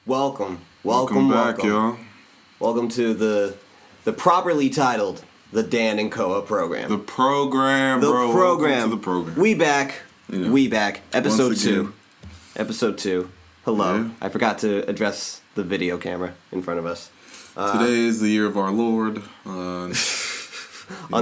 Welcome back, y'all. Welcome to the properly titled the Dan and Koha program. The program, the bro. program. Welcome to the program. We back. Yeah. We back. Episode 2. Once Episode 2. Hello. Yeah. I forgot to address the video camera in front of us. Today is the year of our Lord. On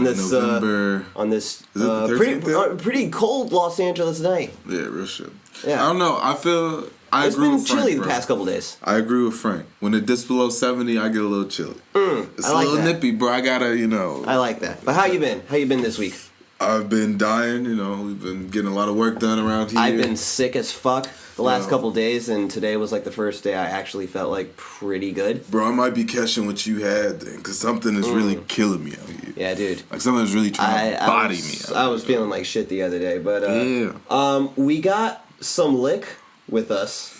this November. On this Is it the 13th? pretty cold Los Angeles night. Yeah, real shit. Yeah. I don't know. I It's agree been with Frank, chilly bro. the past couple days. I agree with Frank. When it dips below 70, I get a little chilly. It's I a like little that. nippy, bro. I gotta, I like that. But how you been? How you been this week? I've been dying, we've been getting a lot of work done around here. I've been sick as fuck the last couple days, and today was like the first day I actually felt like pretty good. Bro, I might be catching what you had then, because something is really killing me out here. Yeah, dude. Like something's really trying to body me. I was feeling like shit the other day, but yeah. We got some lick with us.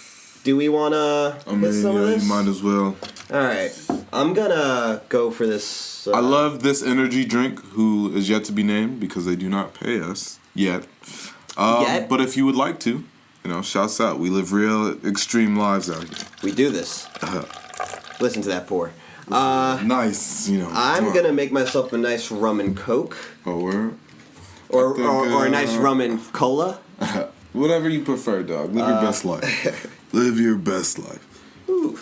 Do we want to get some of this? You might as well. All right. I'm going to go for this. I love this energy drink, who is yet to be named because they do not pay us yet. Yet? But if you would like to, shouts out. We live real extreme lives out here. We do this. Listen to that pour. Nice, I'm going to make myself a nice rum and coke. Oh, word? Or a nice rum and cola. Whatever you prefer, dog. Live your best life. Live your best life. Ooh.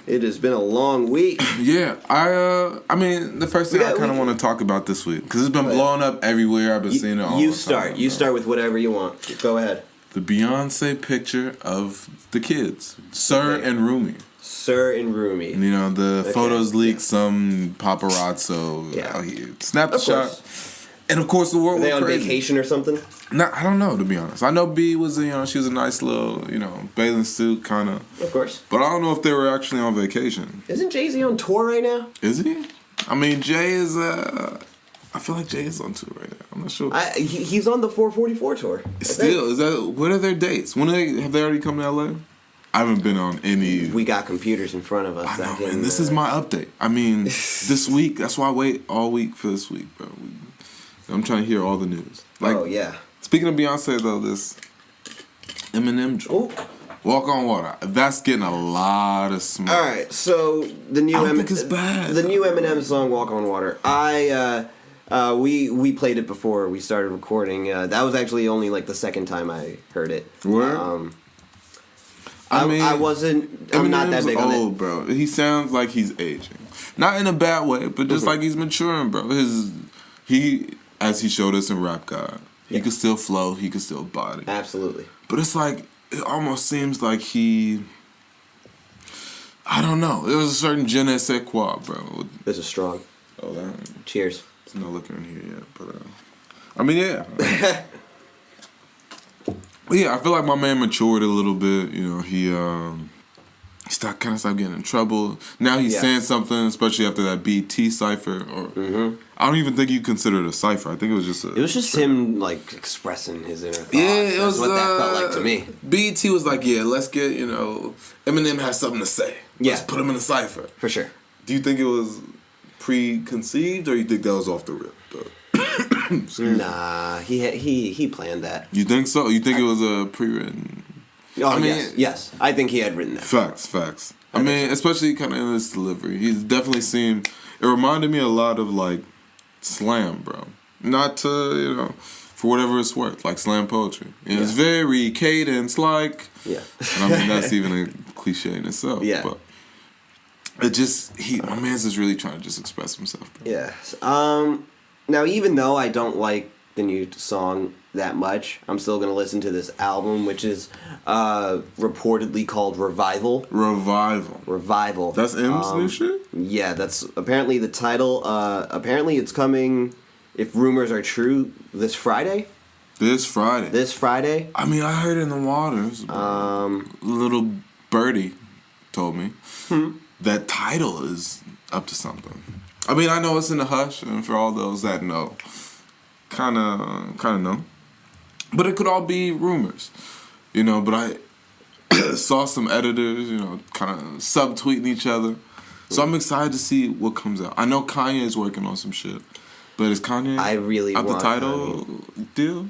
It has been a long week. Yeah, I mean, the first thing I kind of want to talk about this week, because it's been blowing up everywhere. I've been seeing it all the time. You start with whatever you want. Go ahead. The Beyonce picture of the kids, Sir and Rumi. Sir and Rumi. And, the photos leaked, some paparazzo out here. Snapped the shot. And of course, the world Were they on crazy. vacation or something? Nah, I don't know, to be honest. I know B was, she was a nice little, bathing suit kind of. Of course. But I don't know if they were actually on vacation. Isn't Jay-Z on tour right now? Is he? I mean, Jay is, I feel like Jay is on tour right now. I'm not sure. He's on the 444 tour. Still, what are their dates? Have they already come to LA? I haven't been on any. We got computers in front of us. I know, man. This is my update. I mean, this week, that's why I wait all week for this week, bro. I'm trying to hear all the news. Oh, yeah. Speaking of Beyonce, though, this Eminem joint, Walk on Water, that's getting a lot of smoke. All right, so the new I don't think it's bad. The new Eminem song, Walk on Water. We played it before we started recording. That was actually only like the second time I heard it. Where? I'm not that big on it. Old, bro. He sounds like he's aging. Not in a bad way, but just like he's maturing, bro. As he showed us in Rap God, he could still flow, he could still body. Absolutely. But it's like, it almost seems like I don't know. There was a certain je ne sais quoi, bro. This is strong. Oh, that. Cheers. There's no liquor in here yet, but I mean, yeah. Yeah, I feel like my man matured a little bit. He stopped getting in trouble. Now he's saying something, especially after that BT cipher. I don't even think you consider it a cipher. I think it was just It was just him like expressing his inner thoughts. Yeah, it was what that felt like to me. BT was like, yeah, let's get Eminem has something to say. Let's put him in a cipher for sure. Do you think it was preconceived, or you think that was off the rip? Nah, he planned that. You think so? You think it was a pre-written? Oh, I mean, yes. I think he had written that. Facts. I mean, especially kind of in this delivery. He's definitely seemed... It reminded me a lot of, like, slam, bro. Not to, for whatever it's worth, like slam poetry. It's very cadence-like. Yeah. And I mean, that's even a cliche in itself. Yeah. But it just... My man's just really trying to just express himself, bro. Yeah. Now, even though I don't like the new song that much, I'm still going to listen to this album, which is reportedly called Revival. Revival. That's M's new shit? Yeah, that's apparently the title. Apparently it's coming, if rumors are true, this Friday. This Friday? I mean, I heard it in the waters. Little birdie told me that title is up to something. I mean, I know it's in the hush, and for all those that know, kind of know. But it could all be rumors, But I saw some editors, kind of subtweeting each other. So I'm excited to see what comes out. I know Kanye is working on some shit, but is Kanye out the title deal?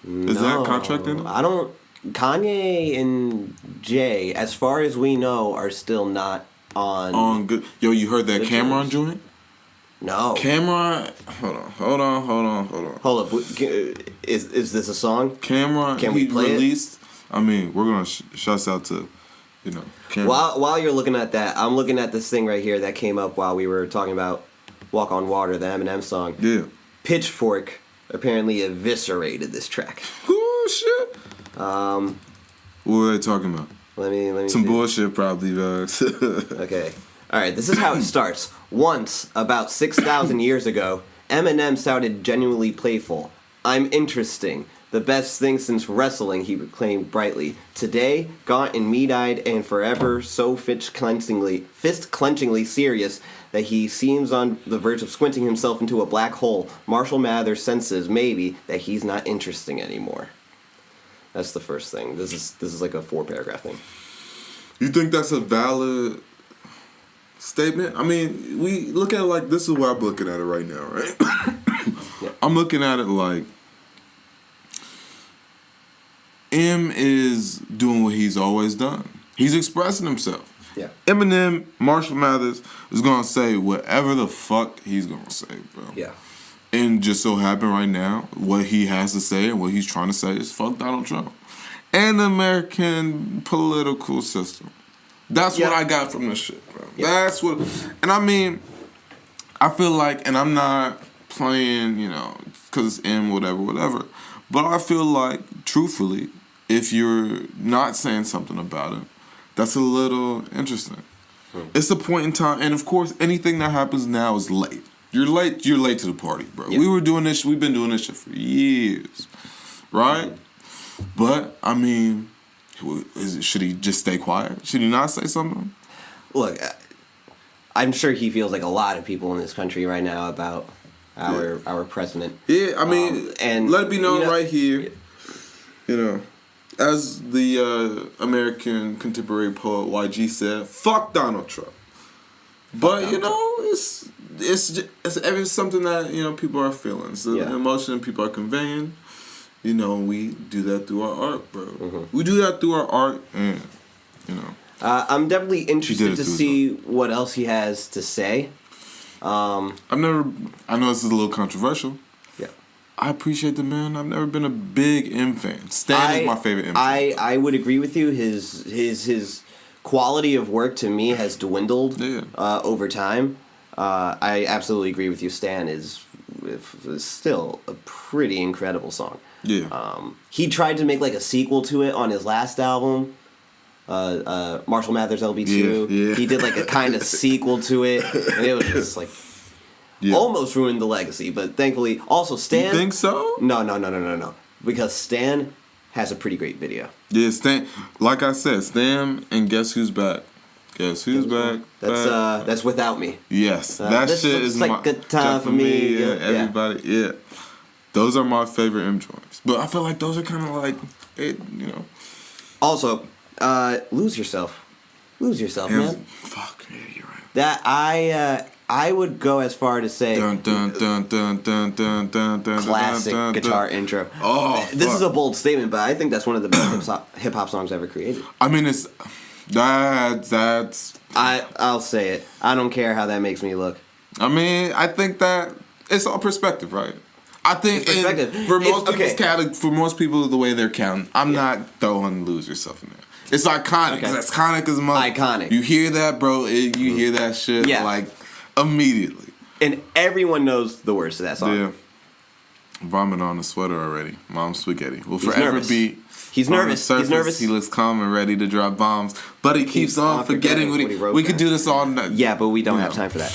Is that contract in it? I don't Kanye and Jay, as far as we know, are still not on good. Yo, you heard that Cameron joint? No. Cameron, hold on. Hold up, is this a song? Cameron, can we play released? It? I mean, we're gonna shouts out to, Cameron. While you're looking at that, I'm looking at this thing right here that came up while we were talking about "Walk on Water," the Eminem song. Yeah. Pitchfork apparently eviscerated this track. Oh shit. What were they talking about? Let me some see. bullshit probably, guys. Okay. All right, this is how it starts. Once, about 6,000 years ago, Eminem sounded genuinely playful. "I'm interesting. The best thing since wrestling," he proclaimed brightly. Today, gaunt and meat-eyed and forever so fist-clenchingly serious that he seems on the verge of squinting himself into a black hole, Marshall Mathers senses, maybe, that he's not interesting anymore. That's the first thing. This is like a 4-paragraph thing. You think that's a valid statement? I mean, we look at it like, this is where I'm looking at it right now, right? Yeah. I'm looking at it like M is doing what he's always done. He's expressing himself. Yeah. Eminem, Marshall Mathers is gonna say whatever the fuck he's gonna say, bro. Yeah. And just so happen right now, what he has to say and what he's trying to say is fuck Donald Trump and the American political system. That's what I got from this shit, bro. Yeah. That's what, and I mean, I feel like, and I'm not playing, because it's M, whatever. But I feel like, truthfully, if you're not saying something about it, that's a little interesting. It's a point in time, and of course, anything that happens now is late. You're late to the party, bro. Yeah. We've been doing this shit for years, right? But, I mean, should he just stay quiet? Should he not say something? Look, I'm sure he feels like a lot of people in this country right now about our president. Yeah, I mean, and let it be known right here, as the American contemporary poet YG said, fuck Donald Trump. But, it's something that, people are feeling. It's an emotion that people are conveying. We do that through our art, bro. Mm-hmm. We do that through our art, and, I'm definitely interested to see what else he has to say. I know this is a little controversial. Yeah. I appreciate the man. I've never been a big M fan. Stan is my favorite M fan. I would agree with you. His quality of work to me has dwindled over time. I absolutely agree with you. Stan is still a pretty incredible song. Yeah. He tried to make like a sequel to it on his last album. Marshall Mathers LB2. Yeah. He did like a kind of sequel to it, and it was just like almost ruined the legacy. But thankfully, also Stan. You think so? No. Because Stan has a pretty great video. Yeah, Stan. Like I said, Stan and Guess Who's Back. Guess Who's Back? That's Without Me. Yes, that shit is like a time for me. Yeah, everybody. Yeah, those are my favorite M joints. But I feel like those are kind of like it. Also. Lose yourself, man. Fuck yeah, you're right. That I would go as far to say dun, dun, dun, dun, dun, dun, dun, dun, classic dun, dun, guitar dun. intro. Oh, this is a bold statement, but I think that's one of the best hip hop songs ever created. I mean, that's. I'll say it. I don't care how that makes me look. I mean, I think that it's all perspective, right? I think for most people, the way they're counting, I'm not throwing "Lose Yourself" in there. It's iconic. Okay. It's iconic as much. Iconic. You hear that, bro? You hear that shit like immediately. And everyone knows the words to that song. Yeah. Vomit on the sweater already. Mom's spaghetti. Will forever be. He's nervous. Surface, he's nervous. He looks calm and ready to drop bombs, but he keeps on forgetting what he wrote. We could do this all night. Yeah, but we don't have time for that.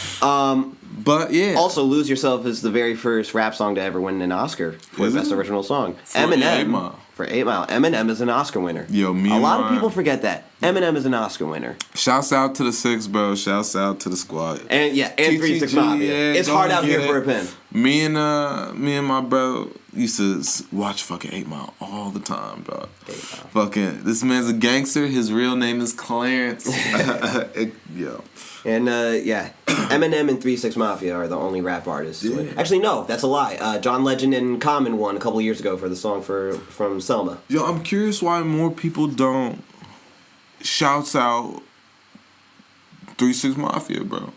But yeah. Also, "Lose Yourself" is the very first rap song to ever win an Oscar for Best Original Song. Eminem. For 8 Mile. Eminem is an Oscar winner. Yo, a lot of people forget that. Eminem is an Oscar winner. Shouts out to the 6, bro. Shouts out to the squad. And 3 6 Mafia. It's hard out here for a pen. Me and my bro used to watch fucking 8 Mile all the time, dog. Fucking, this man's a gangster. His real name is Clarence. Yo. And, Eminem and 3 6 Mafia are the only rap artists. Yeah. Actually, no, that's a lie. John Legend and Common won a couple years ago for the song from Selma. Yo, I'm curious why more people don't shouts out 3 6 Mafia, bro.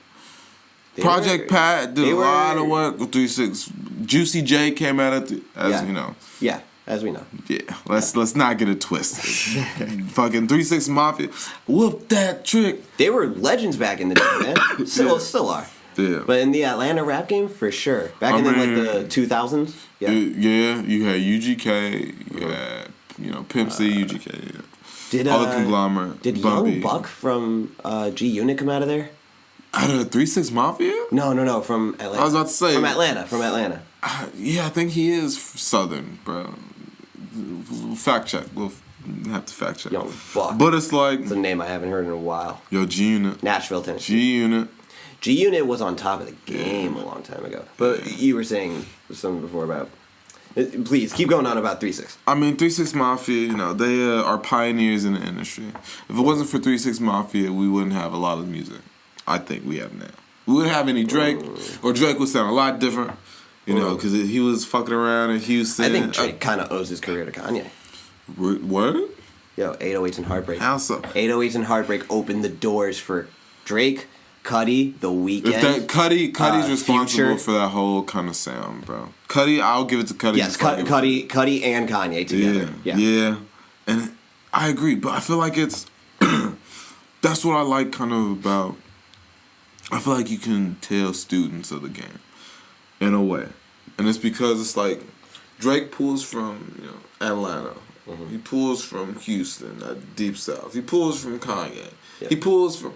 Project Pat did a lot of work with 3 6. Juicy J came out at you know. Yeah, as we know. Yeah, let's not get it twisted. Fucking 3 6 Mafia, whoop that trick. They were legends back in the day, man. Still are. Yeah. But in the Atlanta rap game, for sure. Back in the 2000s. Yeah. You had UGK, you had Pimp C, UGK. Yeah. Did all the conglomerate. Did Young Buck from G Unit come out of there? Out of 3 6 Mafia? No, from Atlanta. I was about to say from Atlanta. Yeah, I think he is Southern, bro. Fact check. We'll have to fact check. Young Buck. But it's like it's a name I haven't heard in a while. Yo, G Unit. Nashville, Tennessee. G Unit. G Unit was on top of the game a long time ago. But you were saying something before about. Please keep going on about 3 6. I mean, 3 6 Mafia. They are pioneers in the industry. If it wasn't for 3 6 Mafia, we wouldn't have a lot of music. I think we have now. We wouldn't have any Drake, or Drake would sound a lot different, because he was fucking around in Houston. I think Drake kind of owes his career to Kanye. What? Yo, 808s and Heartbreak. How so? 808s and Heartbreak opened the doors for Drake, Cudi, The Weeknd. Cuddy's responsible for that whole kind of sound, bro. Cudi, I'll give it to Cudi. Yes, Cudi and Kanye together. Yeah. And I agree, but I feel like it's that's what I like kind of about. I feel like you can tell students of the game in a way, and it's because it's like Drake pulls from Atlanta, he pulls from Houston, that deep south. He pulls from Kanye. Yeah. He pulls from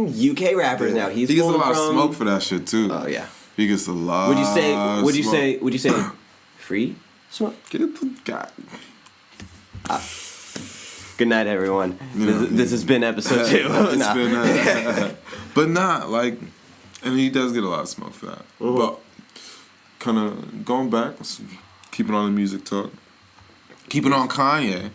UK rappers now. He gets a lot of smoke for that shit too. Oh yeah. He gets a lot. Would you say free smoke? Get the guy. Good night, everyone. This has been episode 2. It's been, but not like, and he does get a lot of smoke for that. Mm-hmm. But kind of going back, keeping on the music talk, keeping on Kanye,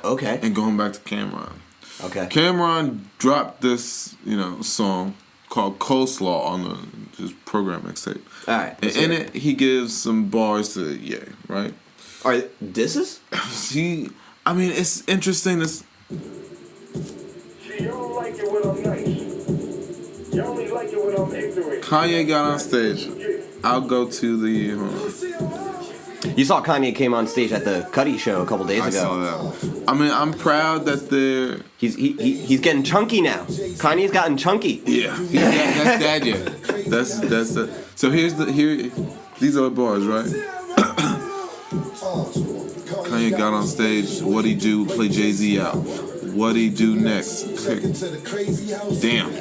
okay, and going back to Cameron. Okay, Cameron dropped this song called Coleslaw on his program mixtape. All right, and in it he gives some bars to Ye, right? All right, this is I mean, it's interesting. See, you don't like it when I'm nice. You only like it when I'm ignorant. Kanye got on stage. I'll go to the. You saw Kanye came on stage at the Cudi show a couple days ago. I saw that. I mean, I'm proud that they're. He's getting chunky now. Kanye's gotten chunky. Yeah, that's that. Yeah, that's it. So these are the bars, right? Kanye got on stage. What'd he do? Play Jay-Z out. What'd he do next? Damn.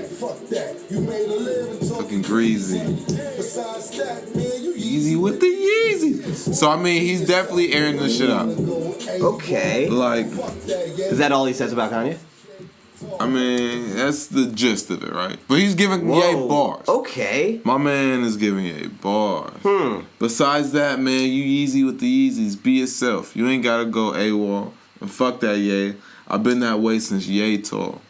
Fucking greasy. Easy with the Yeezys. So I mean, he's definitely airing this shit out. Okay. Like, is that all he says about Kanye? I mean, that's the gist of it, right? But he's giving Ye bars. Okay. My man is giving Ye bars. Besides that, man, you easy with the Yeezys. Be yourself. You ain't gotta go AWOL. And fuck that Ye. I've been that way since Ye tall.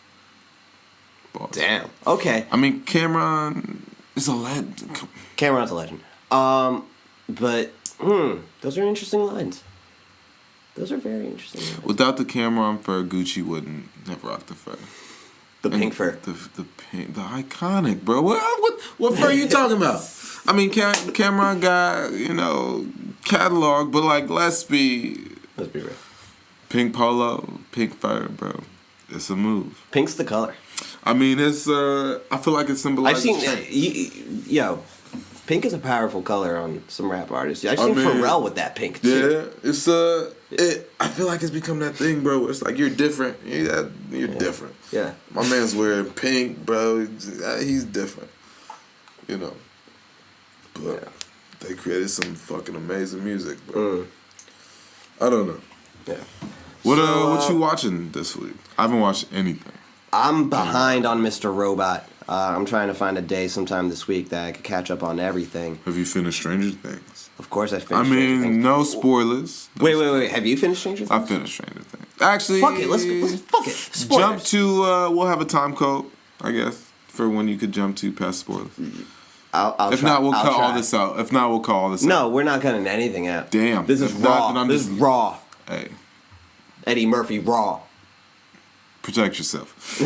Bars. Damn. Okay. I mean, Cameron is a legend. Cameron's a legend. But those are interesting lines. Those are very interesting lines. Without the Cameron fur, Gucci wouldn't have rocked the fur. The pink fur. The pink, the iconic, bro. What fur are you talking about? I mean, Cameron got, catalog, but like, let's be real. Pink polo, pink fur, bro. It's a move. Pink's the color. I mean, it's I feel like it symbolizes. I've seen pink is a powerful color on some rap artists. I've seen Pharrell with that pink too. Yeah, it's I feel like it's become that thing, bro. It's like you're different. You're different. Yeah. My man's wearing pink, bro. He's different. But they created some fucking amazing music, bro. I don't know. Yeah. What you watching this week? I haven't watched anything. I'm behind on Mr. Robot. I'm trying to find a day sometime this week that I could catch up on everything. Have you finished Stranger Things? Of course I finished Stranger Things. No spoilers. Wait. Have you finished Stranger Things? I finished Stranger Things. Actually... Fuck it. Let's fuck it. Spoilers. Jump to... we'll have a time code, I guess, for when you could jump to past spoilers. If not, we'll cut all this out. No, we're not cutting anything out. Damn. This is raw. This is raw. Hey. Eddie Murphy raw. Protect yourself.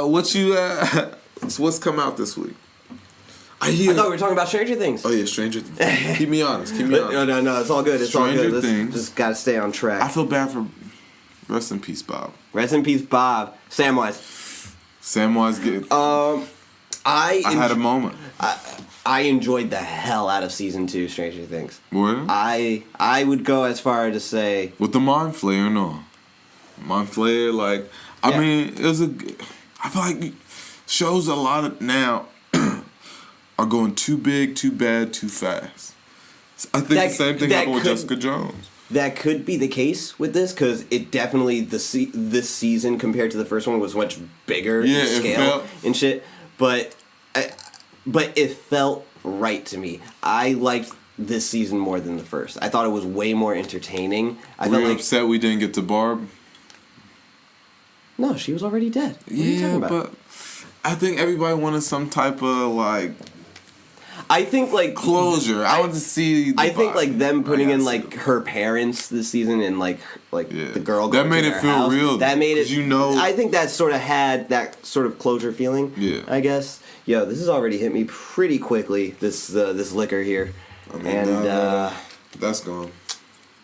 What's come out this week? I thought we were talking about Stranger Things. Oh yeah, Stranger Things. Keep me honest. No, it's all good. It's all good. Things. Just gotta stay on track. I feel bad for... Rest in peace, Bob. Rest in peace, Bob. Samwise good. I had a moment. I enjoyed the hell out of season 2 Stranger Things. What? I would go as far as to say... With the Mind Flayer, no. Mind Flayer, like... I mean, it was a... I feel like shows a lot of now are going too big, too bad, too fast. I think the same thing happened with Jessica Jones. That could be the case with this, because it definitely, this season compared to the first one was much bigger in scale and shit. But it felt right to me. I liked this season more than the first. I thought it was way more entertaining. Were you upset we didn't get to Barb? No, she was already dead. What are you talking about? But I think everybody wanted some type of like... I think like closure. I want to see. I think like them putting in like her parents this season and like the girl that made it feel house, real. That made it. I think that sort of had that sort of closure feeling. Yeah. I guess. Yo, this has already hit me pretty quickly. This liquor here, that's gone.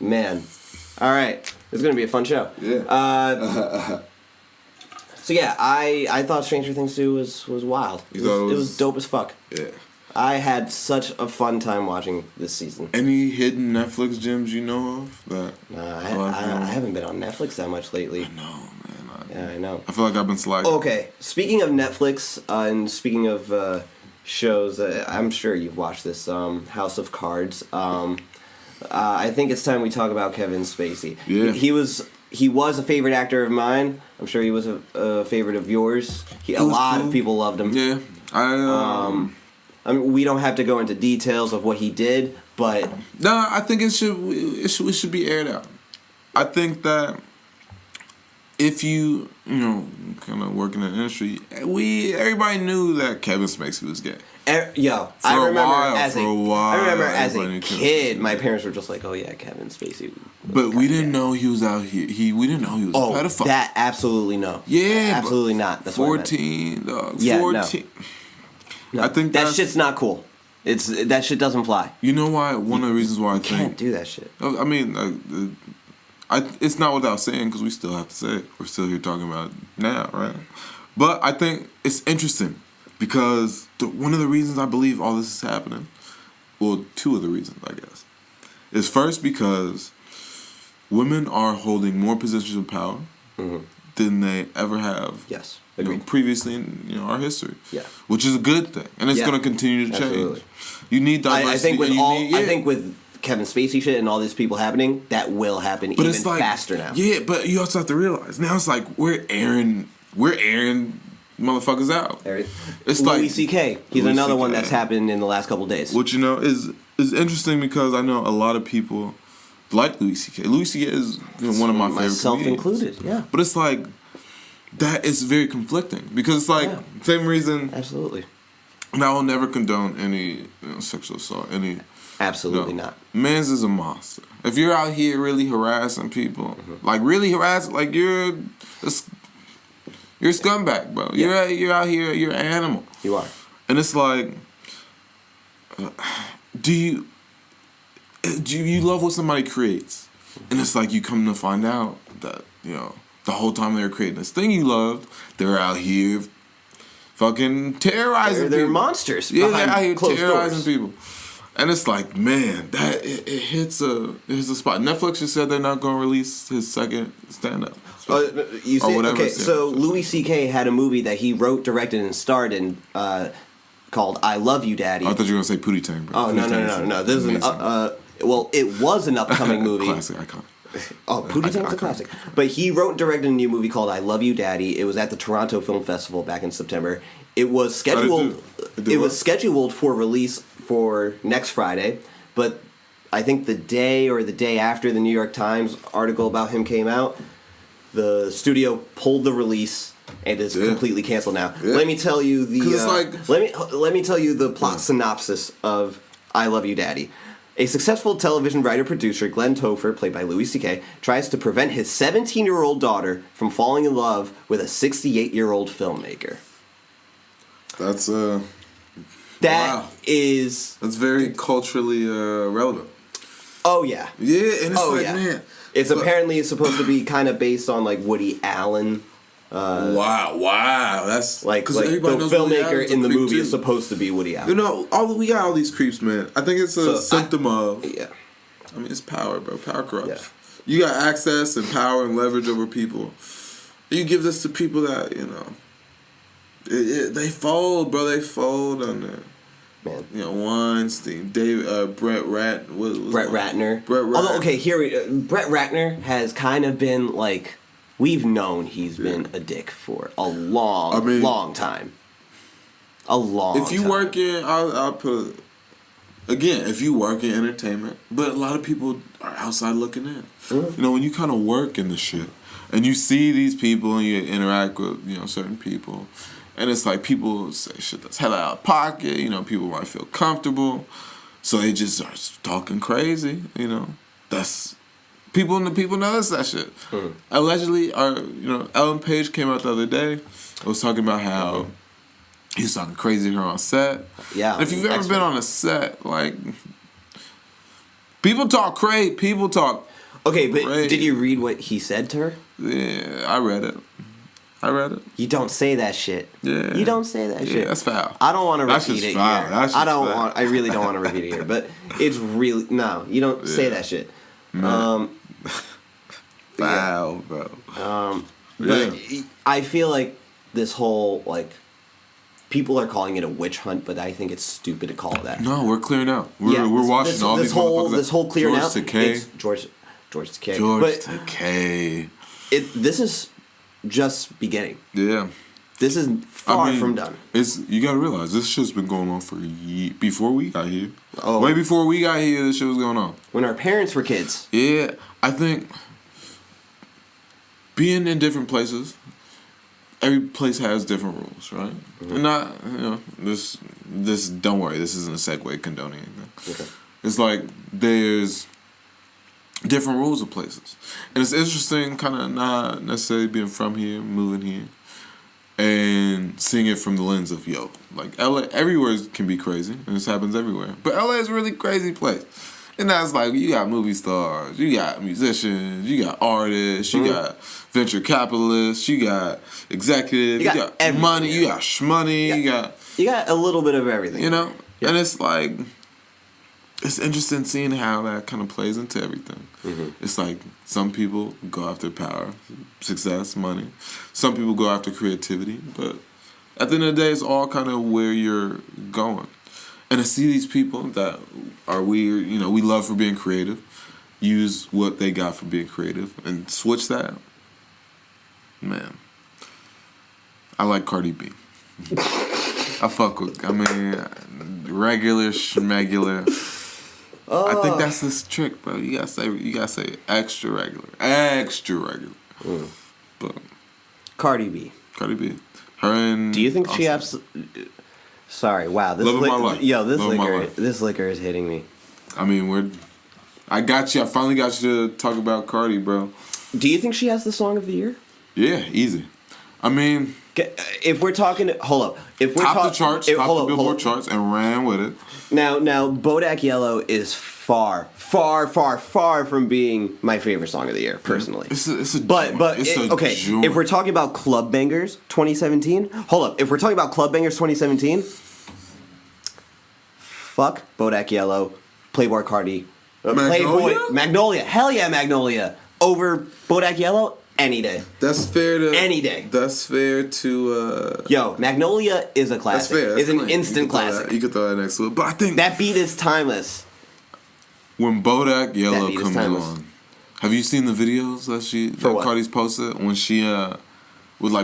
Man, all right, it's gonna be a fun show. Yeah. So yeah, I thought Stranger Things 2 was wild. It was dope as fuck. Yeah. I had such a fun time watching this season. Any hidden Netflix gems you know of? I haven't been on Netflix that much lately. I know, man. I know. I feel like I've been slacking. Okay, speaking of Netflix and speaking of shows, I'm sure you've watched this, House of Cards. I think it's time we talk about Kevin Spacey. Yeah. He was a favorite actor of mine. I'm sure he was a favorite of yours. A lot of people loved him. Yeah. I mean, we don't have to go into details of what he did, but no, I think it should be aired out. I think that if you kind of work in the industry, everybody knew that Kevin Spacey was gay. I remember as a kid, my parents were just like, "Oh yeah, Kevin Spacey." But we didn't know he was out here. We didn't know he was a pedophile. That absolutely no. Yeah, absolutely not. That's 14, dog. Yeah, 14. No. I think that shit's not cool. That shit doesn't fly. You know why? One of the reasons why I can't do that shit. I mean, it's not without saying, because we still have to say it. We're still here talking about it now, right? But I think it's interesting because one of the reasons I believe all this is happening, well, two of the reasons, I guess, is first because women are holding more positions of power than they ever have. Yes. Previously in our history, which is a good thing, and it's going to continue to change. Absolutely. You need diversity. I think with Kevin Spacey shit and all these people happening, that will happen even faster now. Yeah, but you also have to realize now it's like we're airing motherfuckers out. It's Louis C.K. He's another one that's happened in the last couple of days. Which is interesting because I know a lot of people like Louis C.K. Louis C.K. is one of my favorite myself comedians. Included. Yeah, but it's like. That is very conflicting because it's like same reason. Absolutely. And I will never condone any sexual assault. Absolutely not. Man's is a monster. If you're out here really harassing people, like really harassing, like you're a scumbag, bro. Yeah. You're out here. You're an animal. You are. And it's like, do you love what somebody creates? And it's like you come to find out that the whole time they were creating this thing you loved, they're out here fucking terrorizing people. They're monsters. Yeah, they're out here terrorizing doors. people. And it's like, man, that it hits a spot. Netflix just said they're not going to release his second stand-up. You say, okay, so Louis C.K. had a movie that he wrote, directed, and starred in called I Love You, Daddy. I thought you were going to say Pootie Tang, bro. Oh, no. This is well, it was an upcoming movie. Classic icon. Oh, Pootie Tang's a classic. But he wrote and directed a new movie called I Love You, Daddy. It was at the Toronto Film Festival back in September. It was scheduled. It was scheduled for release for next Friday, but I think the day after the New York Times article about him came out, the studio pulled the release and is completely canceled now. Yeah. Let me tell you the let me tell you the plot synopsis of I Love You, Daddy. A successful television writer-producer, Glenn Topher, played by Louis C.K., tries to prevent his 17-year-old daughter from falling in love with a 68-year-old filmmaker. That's That's very culturally relevant. Oh yeah. Yeah, and it's man. It's apparently supposed to be kind of based on like Woody Allen. Wow, that's like the filmmaker in the movie is supposed to be Woody Allen. You know, we got all these creeps, man. I think it's a symptom of. Yeah. I mean, it's power, bro. Power corrupts. Yeah. You got access and power and leverage over people. You give this to people that they fold, bro. They fold under. Man. You know, Weinstein, Brett Ratner. Although, okay, Brett Ratner has kind of been like, we've known he's been a dick for a long time. A long time. If you work in, I'll put, again, if you work in entertainment, but a lot of people are outside looking in. Mm-hmm. You know, when you kind of work in the shit, and you see these people and you interact with, certain people, and it's like people say shit that's hella out of pocket. People might feel comfortable, so they just start talking crazy. That's people notice that shit. Mm. Allegedly, Ellen Page came out the other day. Was talking about how he was talking crazy to her on set. Yeah. And if you've ever been on a set, like people talk crazy. People talk. Okay, but did you read what he said to her? Yeah, I read it. You don't say that shit. Yeah. You don't say that shit. Yeah, that's foul. I don't want to repeat it here. I really don't want to repeat it here. But it's really you don't say that shit. Foul, bro. But I feel like this whole people are calling it a witch hunt, but I think it's stupid to call it that. No, we're clearing out. We're watching all these motherfuckers. This whole clearing out. George Takei. George Takei. This is just beginning. Yeah. This is far from done. You gotta realize this shit's been going on for before we got here. Oh. Way before we got here, this shit was going on. When our parents were kids. Yeah, I think being in different places, every place has different rules, right? Mm-hmm. And not, this. Don't worry, this isn't a segue condoning anything. Okay. It's like there's different rules of places, and it's interesting, kind of not necessarily being from here, moving here, and seeing it from the lens of like LA. Everywhere can be crazy, and this happens everywhere. But LA is a really crazy place, and that's like you got movie stars, you got musicians, you got artists, you got venture capitalists, you got executives, you got money, you got shmoney, you got a little bit of everything. and it's like. It's interesting seeing how that kind of plays into everything. Mm-hmm. It's like some people go after power, success, money. Some people go after creativity. But at the end of the day, it's all kind of where you're going. And I see these people that are weird, we love for being creative, use what they got for being creative, and switch that. Man. I like Cardi B. Regular, schmegular. I think that's this trick, bro. You gotta say extra regular. But Cardi B. Her and. Do you think she Sorry, wow. This this liquor is hitting me. I mean, I got you. I finally got you to talk about Cardi, bro. Do you think she has the song of the year? Yeah, easy. I mean, if we're talking, hold up. If we're the charts, the Billboard charts, and ran with it. Now, Bodak Yellow is far from being my favorite song of the year, personally. If we're talking about Club Bangers 2017, hold up. If we're talking about Club Bangers 2017, fuck Bodak Yellow, Playboy Cardi, Magnolia. Hell yeah, Magnolia over Bodak Yellow. Any day. That's fair to... Any day. That's fair to... Magnolia is a classic. That's fair. It's an instant classic. You could throw that next to it. But I think... That beat is timeless. When Bodak Yellow comes on... Have you seen the videos that Cardi's posted? When she would,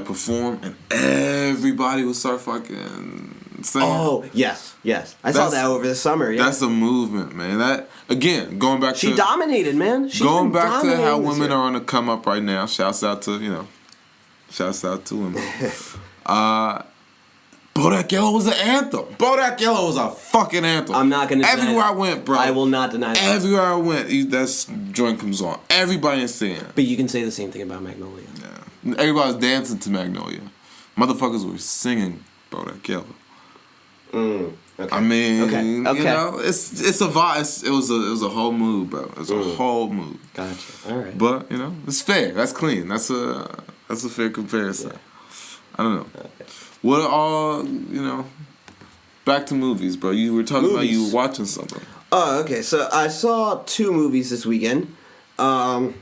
perform and everybody would start fucking... singing. Oh, yes. I saw that over the summer, yeah. That's a movement, man. That, again, going back to... She dominated, man. Going back to how women are on the come up right now. Shouts out to women. Bodak Yellow was an anthem. Bodak Yellow was a fucking anthem. I'm not gonna. Everywhere I went, bro. I will not deny that. Everywhere I went, that joint comes on. Everybody is singing. But you can say the same thing about Magnolia. Yeah. Everybody's dancing to Magnolia. Motherfuckers were singing Bodak Yellow. Okay. I mean, okay. you know, it's a vibe. It was a whole mood, bro. It was a whole mood. Gotcha. All right. But you know, it's fair. That's clean. That's a fair comparison. Yeah. I don't know. Okay. What are all, back to movies, bro. You were talking about you were watching something. Oh, okay. So I saw 2 movies this weekend. 2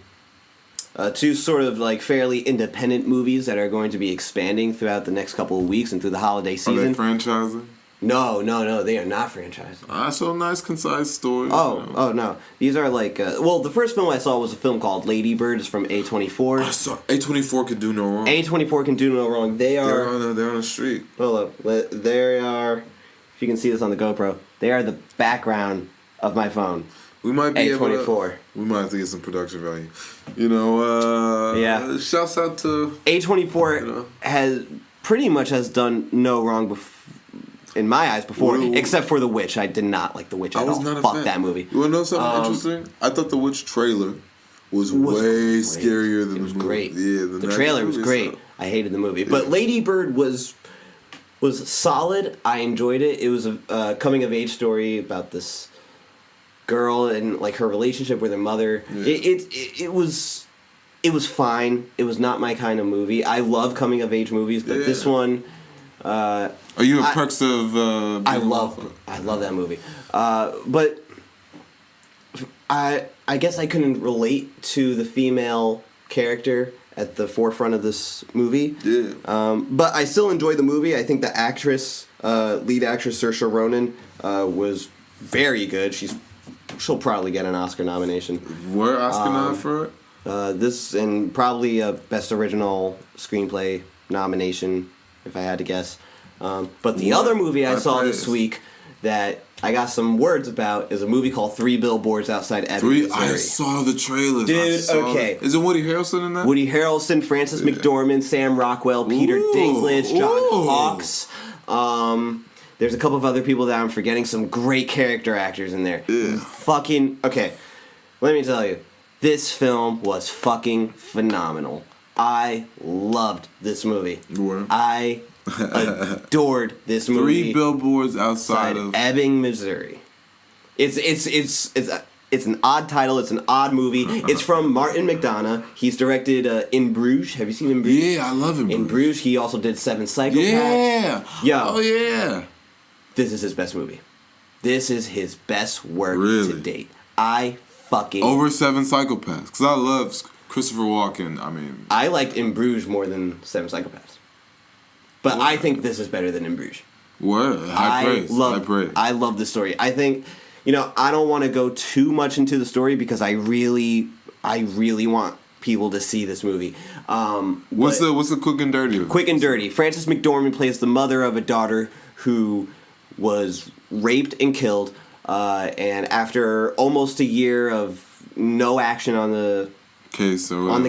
sort of like fairly independent movies that are going to be expanding throughout the next couple of weeks and through the holiday season. Are they franchising? No, they are not franchising. I saw a nice, concise story. Oh, no. These are like... the first film I saw was a film called Lady Bird. It's from A24. I saw A24 Can Do No Wrong. A24 Can Do No Wrong. They're on the street. Hold up. They are... If you can see this on the GoPro, they are the background of my phone. We might be A24. We might have to get some production value. Yeah. Shouts out to... A24 has pretty much done no wrong before. In my eyes, before, except for The Witch. I did not like The Witch at all. I was not a Fuck fan. that movie. You want to know something interesting? I thought The Witch trailer was way scarier than the movie. Great. Yeah, the trailer was great. I hated the movie. But Lady Bird was solid. I enjoyed it. It was a coming-of-age story about this girl and like her relationship with her mother. Yeah. It was fine. It was not my kind of movie. I love coming-of-age movies, but this one... Are you a Perks of... I love that movie. But I guess I couldn't relate to the female character at the forefront of this movie. Yeah. But I still enjoyed the movie. I think the actress, lead actress Saoirse Ronan, was very good. She'll probably get an Oscar nomination. Where Oscar nom for it? This and probably a Best Original Screenplay nomination, if I had to guess. But the other movie I saw this week that I got some words about is a movie called 3 Billboards Outside Ebbing, Missouri. I saw the trailers. Dude, okay. Is it Woody Harrelson in that? Woody Harrelson, Frances McDormand, Sam Rockwell, Peter Dinklage, John Hawkes. There's a couple of other people that I'm forgetting. Some great character actors in there. Fucking... Okay, let me tell you. This film was fucking phenomenal. I loved this movie. I adored this movie. 3 Billboards Outside of Ebbing, Missouri. It's an odd title. It's an odd movie. It's from Martin McDonagh. He's directed In Bruges. Have you seen In Bruges? Yeah, I love In Bruges. In Bruges, he also did 7 Psychopaths. Yeah. Yo. Oh yeah. This is his best movie. This is his best work to date. I fucking over 7 Psychopaths because I love Christopher Walken. I liked In Bruges more than 7 Psychopaths. But I think this is better than In Bruges. What? High praise. I love the story. I think, I don't want to go too much into the story because I really want people to see this movie. What's the quick and dirty? Quick and dirty. Frances McDormand plays the mother of a daughter who was raped and killed. And after almost a year of no action on the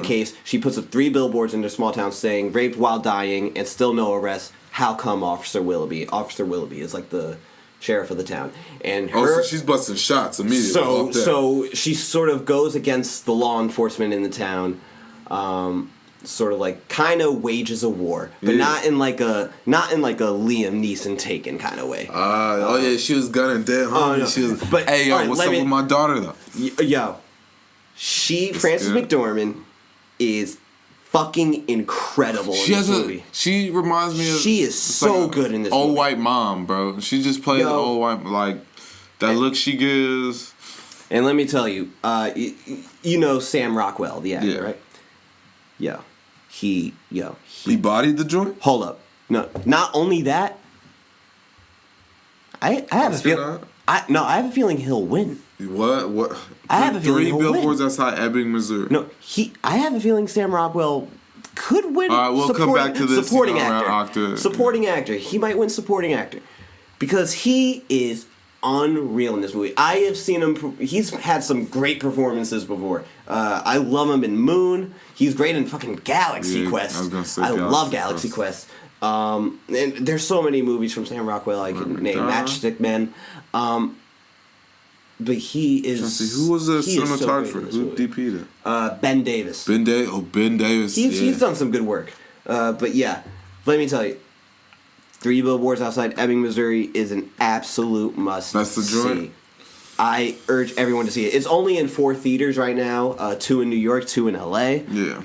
case, she puts up 3 billboards in their small town saying raped while dying and still no arrest. How come Officer Willoughby is like the sheriff of the town, and so she's busting shots immediately. So she sort of goes against the law enforcement in the town, sort of like kind of wages a war, but not in like a Liam Neeson Taken kind of way. She was gunning dead homie. No. She was, but hey yo, what's up with my daughter though? Frances McDormand is fucking incredible in this movie. She reminds me of... She is so good in this movie. Old white mom, bro. She just plays old white... Like, that look she gives... And let me tell you, you know Sam Rockwell, the actor, right? He bodied the joint? Hold up. No, not only that, I have a feeling... I have a feeling he'll win. What? I have a feeling 3 billboards outside Ebbing, Missouri. No, I have a feeling Sam Rockwell could win. We'll come back to this. Supporting actor. Supporting actor. He might win supporting actor because he is unreal in this movie. I have seen him. He's had some great performances before. I love him in Moon. He's great in fucking Galaxy Quest. I was gonna say I love Galaxy Quest. And there's so many movies from Sam Rockwell I can name. Matchstick Men. But he is. Who was the cinematographer? Who DP'd it? Ben Davis. Ben Davis. He's done some good work. But yeah, let me tell you, 3 Billboards Outside Ebbing, Missouri is an absolute must. That's the joint. See. I urge everyone to see it. It's only in 4 theaters right now. 2 in New York, 2 in LA. Yeah.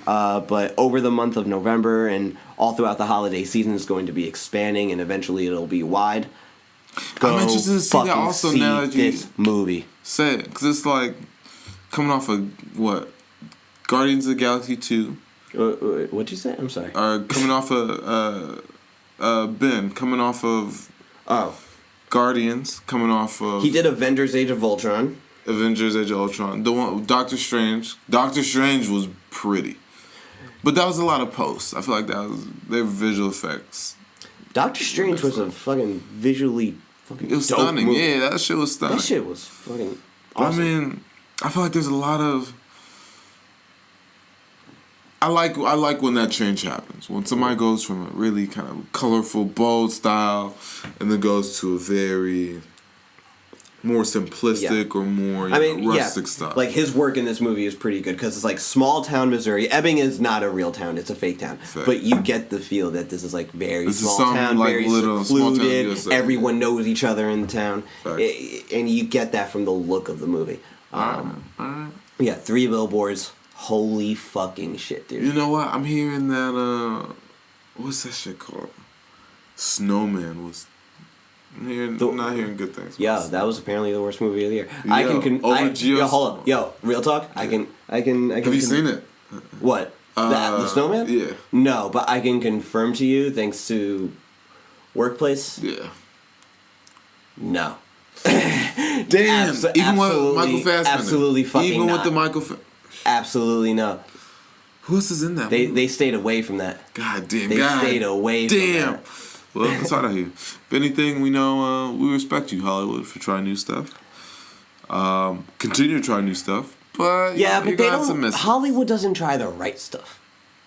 But over the month of November and all throughout the holiday season, it's going to be expanding, and eventually it'll be wide. I'm interested to see that also now that you this movie. Say it, because it's like coming off of what? Guardians of the Galaxy 2. What'd you say? I'm sorry. Coming off of Ben, coming off of Guardians, coming off of. He did Avengers: Age of Ultron. The one Doctor Strange. Doctor Strange was pretty, but that was a lot of posts. I feel like that was their visual effects. Doctor Strange was a fucking visually fucking. It was dope stunning. movie. Yeah, that shit was stunning. That shit was fucking awesome. I mean, I feel like there's a lot of. I like when that change happens. When somebody goes from a really kind of colorful, bold style, and then goes to a very more simplistic or more rustic style. Like his work in this movie is pretty good because it's like small town Missouri. Ebbing is not a real town; it's a fake town. Fact. But you get the feel that this is like very small town, like very little, secluded. small town Everyone knows each other in the town, and you get that from the look of the movie. Yeah, 3 Billboards. Holy fucking shit, dude. You know what? I'm hearing that, what's that shit called? Snowman was... I'm not hearing good things. Yeah, that was apparently the worst movie of the year. Hold up. Yo, real talk. Yeah. I can. Have you seen it? What? The Snowman? Yeah. No, but I can confirm to you, thanks to Workplace. Yeah. No. Damn. Even with Michael Fassbender. Absolutely fucking Even not. with the Absolutely no. Who else is in that? They stayed away from that. God damn. They stayed away from that. Well, it's hard out here. If anything, we know we respect you, Hollywood, for trying new stuff. Continue to try new stuff, but yeah, but they don't. Hollywood doesn't try the right stuff.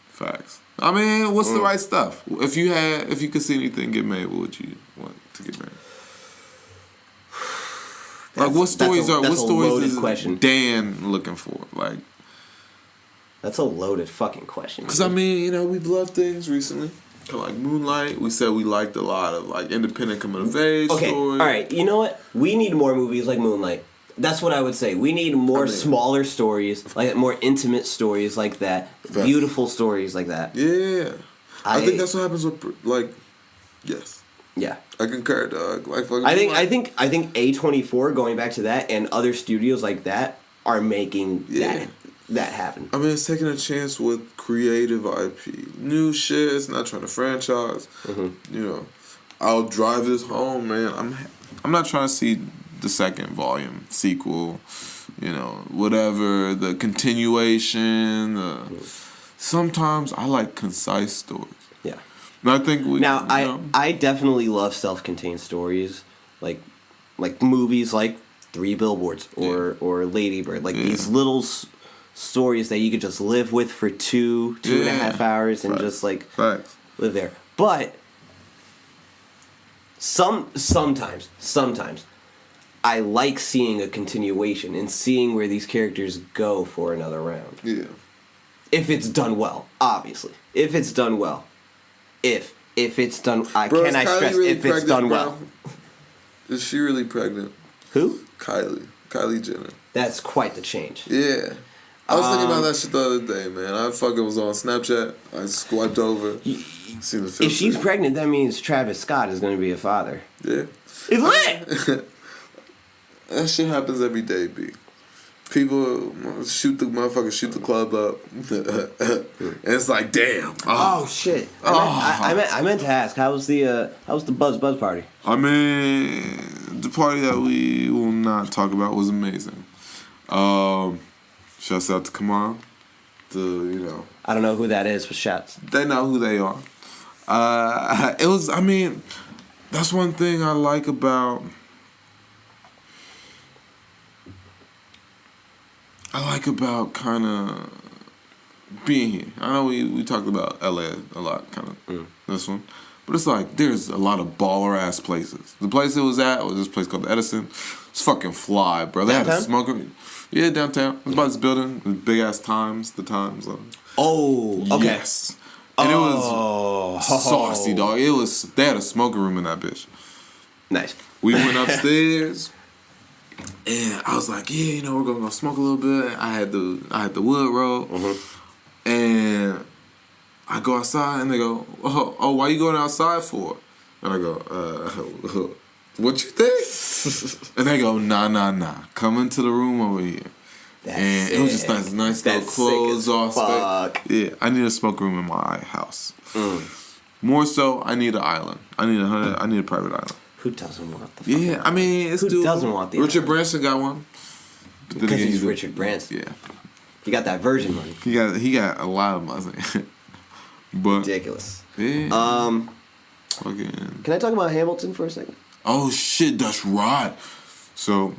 Facts. I mean, what's the right stuff? If you could see anything get made, what would you want to get made? Like what stories is Dan looking for? Like. That's a loaded fucking question. Because, I mean, we've loved things recently. Like Moonlight, we said we liked a lot of, like, independent coming-of-age stories. All right. You know what? We need more movies like Moonlight. That's what I would say. We need more smaller stories, like more intimate stories like that. Beautiful stories like that. Yeah. I think that's what happens with, like, yes. Yeah. I concur, dog. Like, I think A24, going back to that, and other studios like that are making that happen. I mean, it's taking a chance with creative IP. New shit, it's not trying to franchise. Mm-hmm. I'll drive this home, man. I'm not trying to see the second volume, sequel, whatever, the continuation. Sometimes I like concise stories. Yeah. And I think I definitely love self-contained stories, like movies like 3 Billboards or Lady Bird, these little stories that you could just live with for two and a half hours and just live there. But sometimes I like seeing a continuation and seeing where these characters go for another round. Yeah. If it's done well, obviously. If it's done well. If it's done, if it's done well. Is she really pregnant? Who? Kylie Jhene. That's quite the change. Yeah. I was thinking about that shit the other day, man. I fucking was on Snapchat. I swiped over. Seen the if she's pregnant, that means Travis Scott is going to be a father. Yeah. It's lit! That shit happens every day, B. People shoot the club up. And it's like, damn. Oh shit. I meant to ask, how was the Buzz party? I mean, the party that we will not talk about was amazing. Shouts out to Kamal. I don't know who that is, but shouts. They know who they are. It was. I mean, that's one thing I like about. Kind of being here. I know we talked about LA a lot, kind of this one, but it's like there's a lot of baller ass places. The place it was at was this place called Edison. It's fucking fly, bro. They downtown? had a smoker. Yeah, downtown. It was by this building, with big ass Times. Oh, okay. Yes. And it was saucy, dog. They had a smoker room in that bitch. Nice. We went upstairs, and I was like, yeah, we're gonna go smoke a little bit. I had the wood roll, and I go outside, and they go, oh, why you going outside for? And I go, what you think? And they go, nah, come into the room over here. And it was just nice little clothes off space. Yeah, I need a smoke room in my house. More so, I need an island. I need a private island. Who doesn't want the? Yeah, I mean, it's who doesn't want the? Richard Branson got one. Because he's Richard Branson. Yeah, he got that Virgin money. He got a lot of money. But ridiculous. Yeah. Can I talk about Hamilton for a second? Oh shit, that's right. So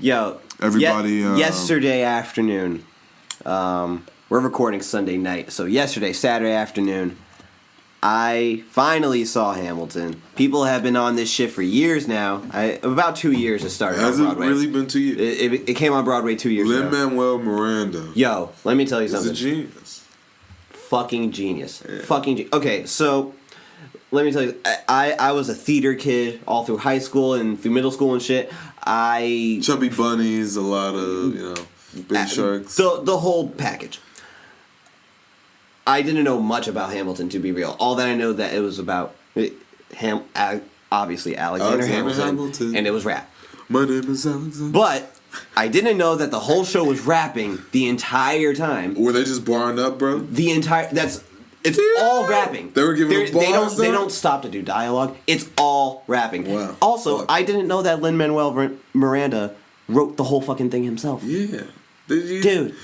everybody. Yesterday afternoon, we're recording Sunday night. So yesterday, Saturday afternoon, I finally saw Hamilton. People have been on this shit for years now. About 2 years it started on Broadway. Has it really been 2 years? It came on Broadway 2 years ago. Lin-Manuel Miranda. Yo, let me tell you something. He's a genius. Fucking genius. Yeah. Okay, so let me tell you, I was a theater kid all through high school and through middle school and shit. Chubby bunnies, a lot of, big sharks. The whole package. I didn't know much about Hamilton, to be real. All that I know that it was about obviously Alexander Hamilton, and it was rap. My name is Alexander. But I didn't know that the whole show was rapping the entire time. Were they just barring up, bro? It's all rapping. They were giving bars. They don't stop to do dialogue. It's all rapping. Wow. Also, I didn't know that Lin-Manuel Miranda wrote the whole fucking thing himself. Yeah. Did you? Dude,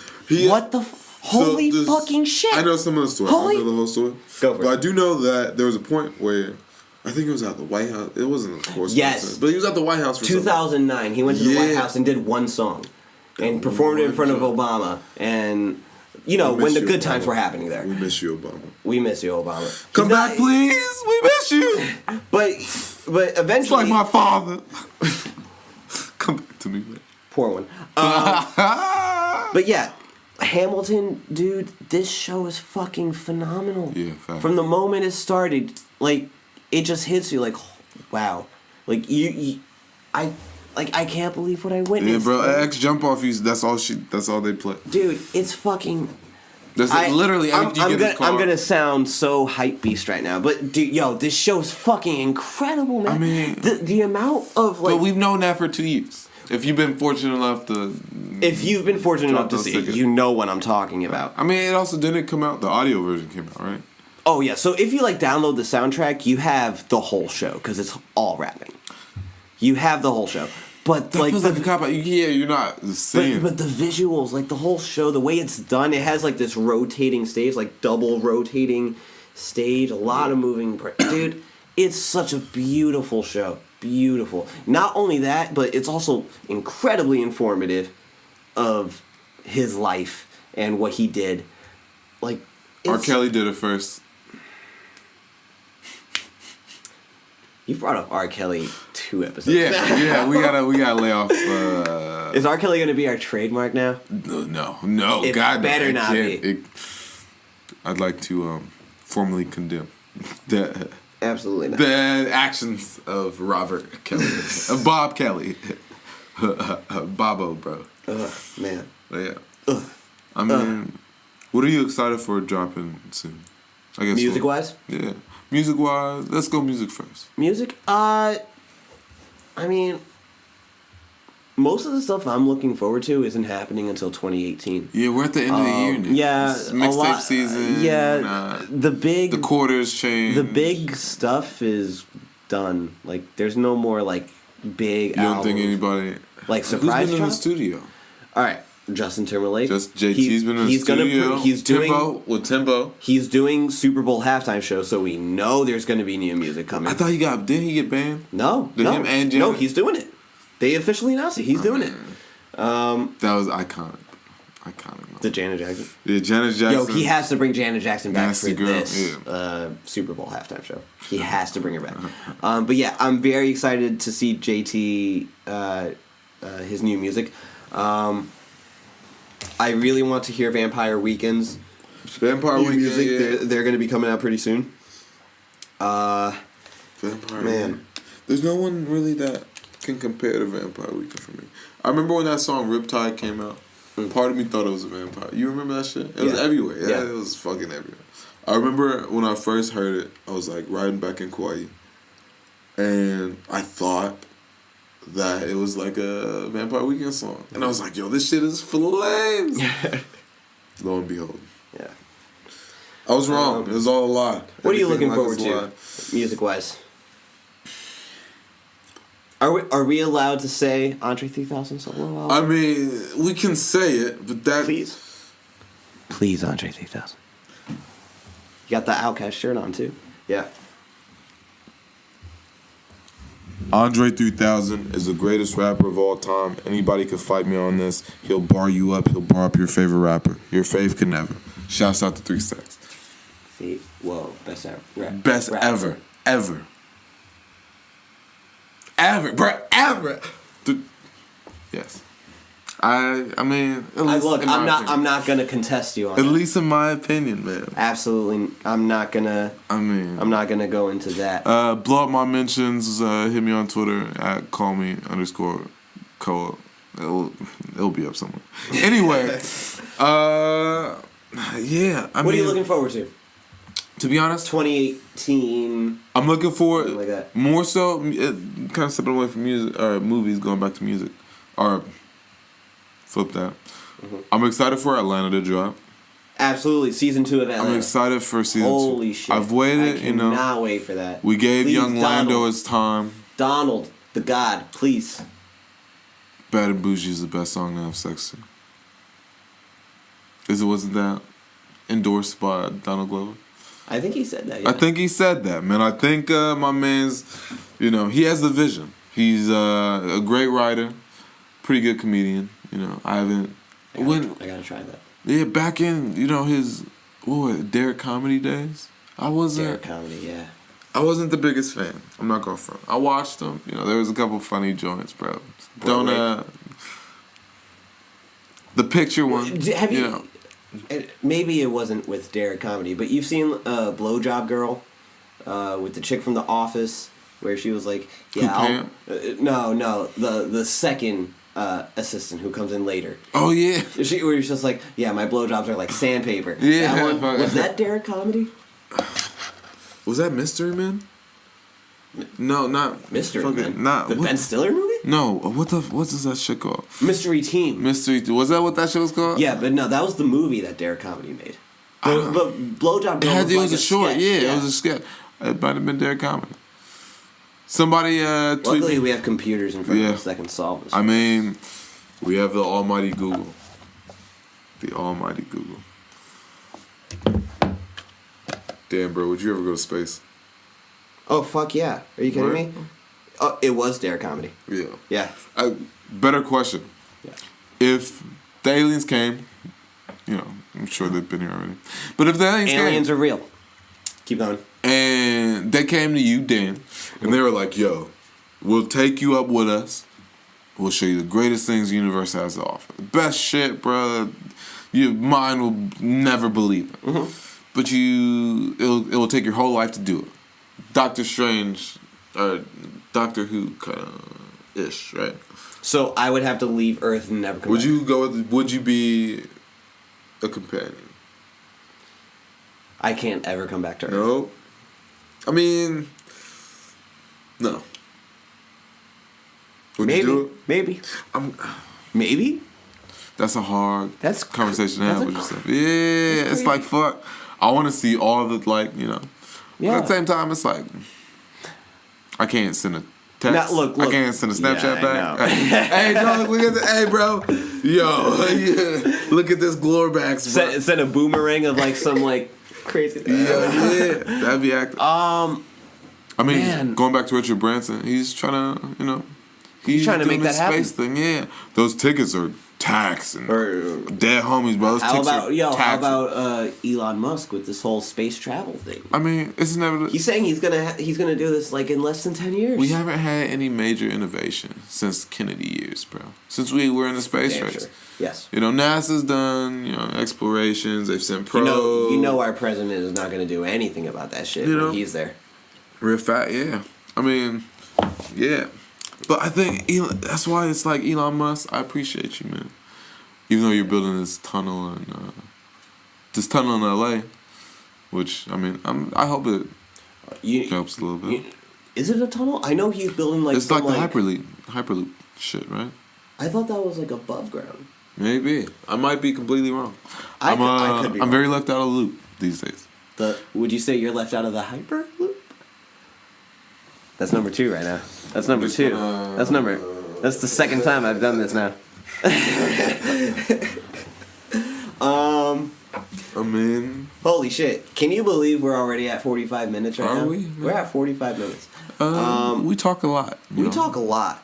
what the holy fucking shit. I know some of the story. I don't know the whole story. Go for it. But I do know that there was a point where I think it was at the White House. It wasn't, of course. Yes. But he was at the White House for 2009. something. He went to the White House and did one song. And performed it in front of Obama. And, when the good times were happening there. We miss you, Obama. We miss you, Obama. Come back, please. We miss you. But eventually... It's like my father. Come back to me, man. Poor one. But yeah, Hamilton, dude, this show is fucking phenomenal. Yeah, fact. From the moment it started, it just hits you wow. I can't believe what I witnessed. Yeah, bro. X jump off. That's all they play. Dude, it's fucking. Literally. I'm gonna sound so hype beast right now, but dude, this show's fucking incredible, man. I mean, the amount of But we've known that for 2 years. If you've been fortunate enough to. If you've been fortunate enough to see it, you know what I'm talking about. I mean, it also didn't come out. The audio version came out, right? Oh yeah. So if you download the soundtrack, you have the whole show because it's all rapping. You have the whole show. But that feels like a cop out. Yeah, you're not seeing. But the visuals, the whole show, the way it's done, it has this rotating stage, double rotating stage, a lot of moving. Dude, it's such a beautiful show. Beautiful. Not only that, but it's also incredibly informative of his life and what he did. R.Kelly did it first. You brought up R.Kelly 2 episodes. Yeah, we gotta lay off. Is R.Kelly gonna be our trademark now? No. It God, better not be. I'd like to formally condemn the absolutely not. The actions of Robert Kelly, Bob Kelly, Bobo, bro. Man. Yeah. I mean, what are you excited for dropping soon? I guess music wise. Yeah. Music wise, let's go music first. Music? I mean, most of the stuff I'm looking forward to isn't happening until 2018. Yeah, we're at the end of the year now. Yeah. Mixtape season. The quarters change. The big stuff is done. There's no more, big You don't albums. think anybody... surprise Who's been in the studio? Alright, Justin Timberlake. Just JT's been in the studio. He's doing Timbo. He's doing Super Bowl halftime show, so we know there's going to be new music coming. I thought didn't he get banned? No, him and Jhene? No, he's doing it. They officially announced it. He's doing it. That was iconic. The Janet Jackson. Yeah, Janet Jackson. Yo, he has to bring Janet Jackson back Nasty for girl, this Super Bowl halftime show. He has to bring her back. But yeah, I'm very excited to see JT his new music. I really want to hear Vampire Weekend's music. Yeah. They're going to be coming out pretty soon. Vampire Man. There's no one really that can compare to Vampire Weekend for me. I remember when that song Riptide came out. Part of me thought it was a vampire. You remember that shit? It was everywhere. Yeah, it was fucking everywhere. I remember when I first heard it, I was like riding back in Kauai. And I thought that it was like a Vampire Weekend song. And I was like, yo, this shit is flames. Lo and behold. Yeah. I was wrong. It was all a lie. What are you looking forward to, music-wise? Are we allowed to say Andre 3000 solo album? I mean, we can say it, but that... Please, Andre 3000. You got the Outcast shirt on, too. Yeah. Andre 3000 is the greatest rapper of all time. Anybody could fight me on this. He'll bar you up. He'll bar up your favorite rapper. Your fave could never. Shouts out to 3 Stacks. Whoa, best ever. Best ever. Ever. Ever, bro, ever. Yes. I mean, I'm not gonna contest you on at that. least in my opinion, man. Absolutely, I'm not gonna go into that. Blow up my mentions. Hit me on Twitter at callme_Koha. It'll be up somewhere. Anyway, yeah. What are you looking forward to? To be honest, 2018. I'm looking forward like that. More so, kind of stepping away from music or movies, going back to music, or flip that. Mm-hmm. I'm excited for Atlanta to drop. Absolutely, season 2 of Atlanta. I'm excited for season 2. Holy shit! I've waited. I cannot wait for that. We gave young Lando his time. Donald, the God, please. Bad and Bougie is the best song to have sex to. Wasn't that endorsed by Donald Glover? I think he said that. Yeah. I think he said that, man. I think my man's, he has the vision. He's a great writer, pretty good comedian. I gotta try that. Yeah, back in his Derrick comedy days. Derrick comedy, yeah. I wasn't the biggest fan. I'm not gonna front. I watched them. There was a couple funny joints, bro. The picture one. Have you? Maybe it wasn't with Derrick comedy, but you've seen Blowjob Girl with the chick from The Office, where she was like, "Yeah, the second assistant who comes in later." Oh yeah, where she's just like, "Yeah, my blowjobs are like sandpaper." Yeah, that one, was that Derrick comedy? Was that Mystery Men? No, not Mystery Men. Not the Ben Stiller movie. No, what is that shit called? Mystery Team. Was that what that shit was called? Yeah, but no, that was the movie that Derrick comedy made. But Blowjob Girl was a short. Sketch. Yeah, it was a sketch. It might have been Derrick comedy. Somebody Luckily, we have computers in front of us that can solve this. I mean, we have the almighty Google. The almighty Google. Damn, bro, would you ever go to space? Oh, fuck yeah. Are you kidding me? Oh, it was Derrick comedy. Yeah. Yeah. Better question. Yeah. If the aliens came, I'm sure they've been here already. But if the aliens are real. Keep going. And they came to you, Dan, and they were like, yo, we'll take you up with us. We'll show you the greatest things the universe has to offer. The best shit, bro. Your mind will never believe it. Mm-hmm. But it will take your whole life to do it. Doctor Strange, or Doctor Who kind of ish, right? So I would have to leave Earth and never come back. Would you be a companion? I can't ever come back to Earth. No. I mean, no. Would you do it? Maybe. Maybe? That's a hard conversation to have with yourself. Yeah, it's like, fuck. I want to see all the, Yeah. But at the same time, it's like, I can't send a text. Look. I can't send a Snapchat back. Hey, no, look at the. Hey, bro. Yo, yeah. Look at this Glorbax, bro. Send a boomerang of like some like crazy. Yeah, that'd be active. I mean, man. Going back to Richard Branson, he's trying to, he's trying to make that happen. Space thing, yeah. Those tickets are taxing. Dead homies, bro. Those how tickets about are yo? taxing. How about Elon Musk with this whole space travel thing? I mean, it's never. He's saying he's gonna do this like in less than 10 years. We haven't had any major innovation since Kennedy years, bro. Since we were in the space race. Sure. Yes. NASA's done, explorations. They've sent probes. You know our president is not going to do anything about that shit when he's there. Real fat, yeah. I mean, yeah. But I think that's why it's like Elon Musk. I appreciate you, man. Even though you're building this tunnel in LA, which I mean, I hope it helps a little bit. Is it a tunnel? I know he's building like it's like the Hyperloop shit, right? I thought that was like above ground. Maybe I might be completely wrong. I could be wrong. I'm very left out of the loop these days. Would you say you're left out of the Hyperloop? That's number 2 right now. That's number 2. That's the second time I've done this now. I mean, holy shit! Can you believe we're already at 45 minutes right now? Are we? We're at 45 minutes. We talk a lot. We talk a lot,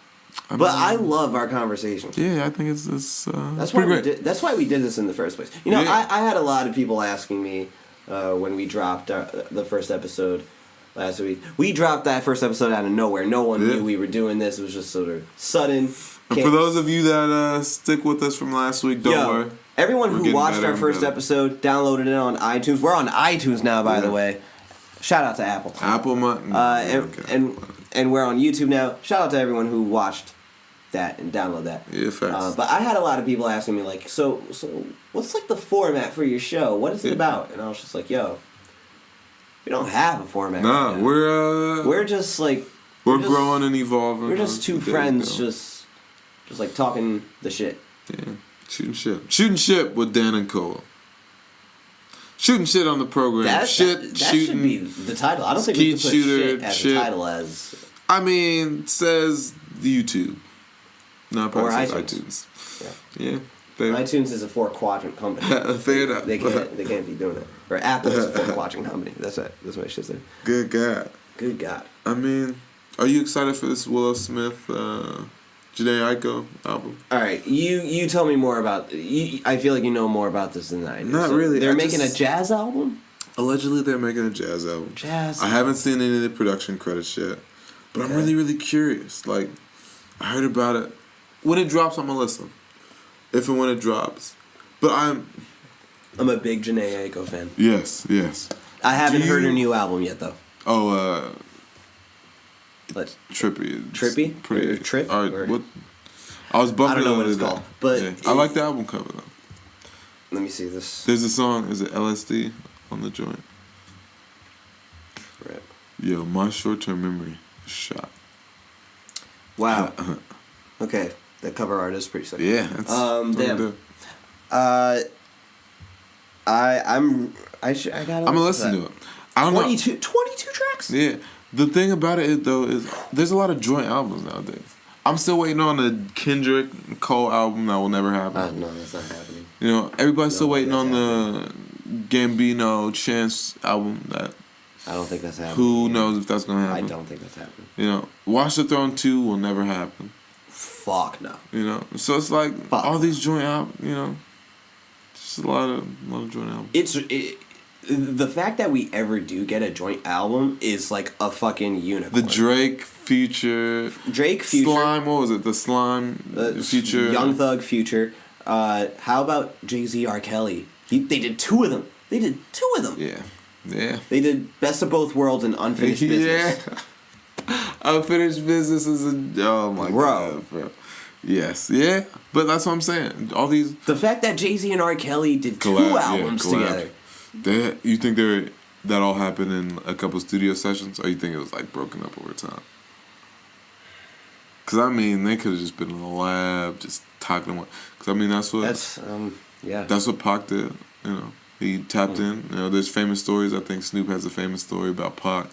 but I love our conversations. Yeah, I think it's that's why great. That's why we did this in the first place. I had a lot of people asking me when we dropped the first episode last week. We dropped that first episode out of nowhere. No one knew we were doing this. It was just sort of sudden. And for those of you that stick with us from last week, don't worry. Everyone who watched our first episode, downloaded it on iTunes. We're on iTunes now, by the way. Shout out to Apple. And we're on YouTube now. Shout out to everyone who watched that and download that. Yeah, facts. But I had a lot of people asking me like, so what's like the format for your show? What is it about? And I was just like, yo, we don't have a format. Nah, right we're just like we're growing and evolving. We're just two friends, just like talking the shit. Yeah. Shooting shit with Dan and Koha. Shooting shit on the program. That should be the title. I don't think we can put shit as a title as. I mean, says YouTube. Not or iTunes. Yeah. iTunes is a 4-quadrant company. Fair enough. They can't be doing it. Or Apple is a 4-quadrant company. That's what I should say. Good God. I mean, are you excited for this Willow Smith, Jhene Aiko album? All right, you tell me more about. I feel like you know more about this than I do. Not really. They're making a jazz album. Allegedly, they're making a jazz album. I haven't seen any of the production credits yet, but I'm really, really curious. Like, I heard about it. When it drops, I'm gonna listen. If and when it drops, but I'm a big Jhene Aiko fan. Yes. I haven't heard her new album yet, though. Oh, Trippy. Trippy? Pretty. Trip? What? I was bumping. I don't know what it's called, but I like the album cover though. Let me see this. There's a song. Is it LSD on the joint? Rip. Yo, my short-term memory is shot. Wow. Okay, that cover art is pretty sick. Yeah. Damn. I'm gonna listen to it. I don't 22 tracks? Yeah. The thing about it though is there's a lot of joint albums nowadays. I'm still waiting on the Kendrick Cole album that will never happen. No, that's not happening. Everybody's still waiting on the Gambino Chance album that. I don't think that's happening. Who knows if that's gonna happen? I don't think that's happening. Watch the Throne 2 will never happen. Fuck no. So it's like all these joint albums. Just a lot of joint albums. The fact that we ever do get a joint album is like a fucking unicorn. The Drake Future. Slime. What was it? The Slime Future. Young Thug Future. How about Jay-Z R.Kelly? They did 2 of them. Yeah. They did Best of Both Worlds and Unfinished Business. Yeah. Unfinished Business is oh my god, bro. Yes, yeah, but that's what I'm saying. All these. The fact that Jay-Z and R. Kelly did 2 albums together. You think that all happened in a couple studio sessions, or you think it was like broken up over time? Because they could have just been in the lab, just talking. Because that's what. That's what Pac did. He tapped in. There's famous stories. I think Snoop has a famous story about Pac,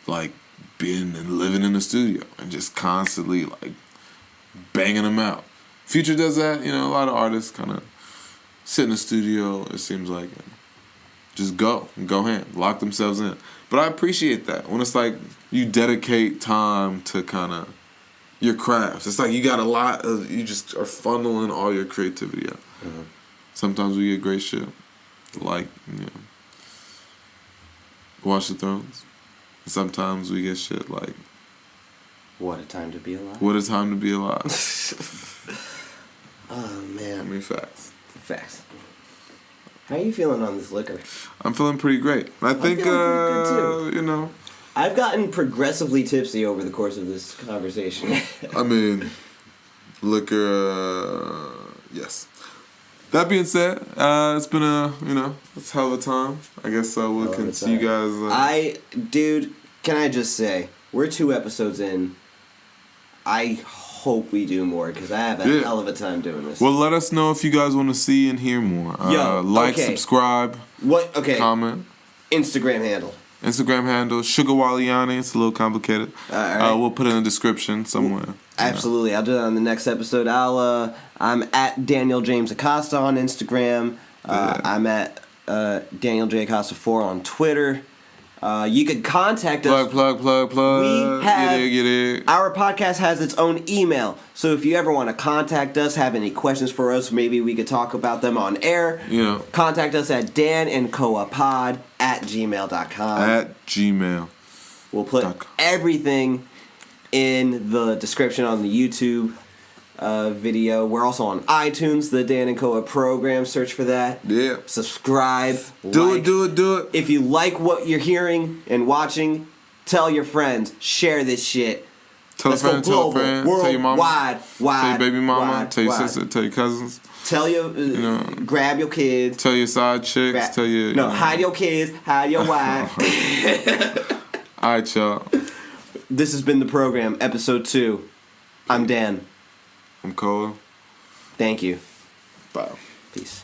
like being and living in the studio and just constantly like banging them out. Future does that. You know, a lot of artists kind of sit in the studio, it seems like, and just go ham, lock themselves in. But I appreciate that when it's like you dedicate time to kind of your crafts. It's like you got a lot of, you just are funneling all your creativity out. Mm-hmm. Sometimes we get great shit, like, you know, Watch the Thrones. Sometimes we get shit like, What a Time to Be Alive. What a Time to Be Alive. Oh, man. I mean, facts. Facts. How are you feeling on this liquor? I'm feeling pretty great. I think, you know. I've gotten progressively tipsy over the course of this conversation. I mean, liquor, yes. That being said, it's been it's a hell of a time. I guess we'll see you guys. Dude, can I just say, we're 2 episodes in. I hope we do more because I have a hell of a time doing this. Well, let us know if you guys want to see and hear more. Subscribe, comment. Instagram handle, Sugar Waliani. It's a little complicated. Right. We'll put it in the description somewhere. Absolutely, I'll do that on the next episode. I'm at Daniel James Acosta on Instagram. I'm at Daniel J Acosta 4 on Twitter. You can contact us. Plug. We have get it. Our podcast has its own email, so if you ever want to contact us, have any questions for us, maybe we could talk about them on air. Contact us at danandkoapod@gmail.com. At Gmail. We'll put everything in the description on the YouTube video. We're also on iTunes, the Dan and Koa program. Search for that. Yeah. Subscribe. Do it. If you like what you're hearing and watching, tell your friends. Share this shit. Tell a friend, tell your mama. Wide. Tell your baby mama. Tell your sister. Tell your cousins. Tell your, grab your kids. Tell your side chicks. Tell your... hide your kids. Hide your wife. All right, y'all. This has been the program, episode 2. I'm Dan. I'm Koha. Thank you. Bye. Peace.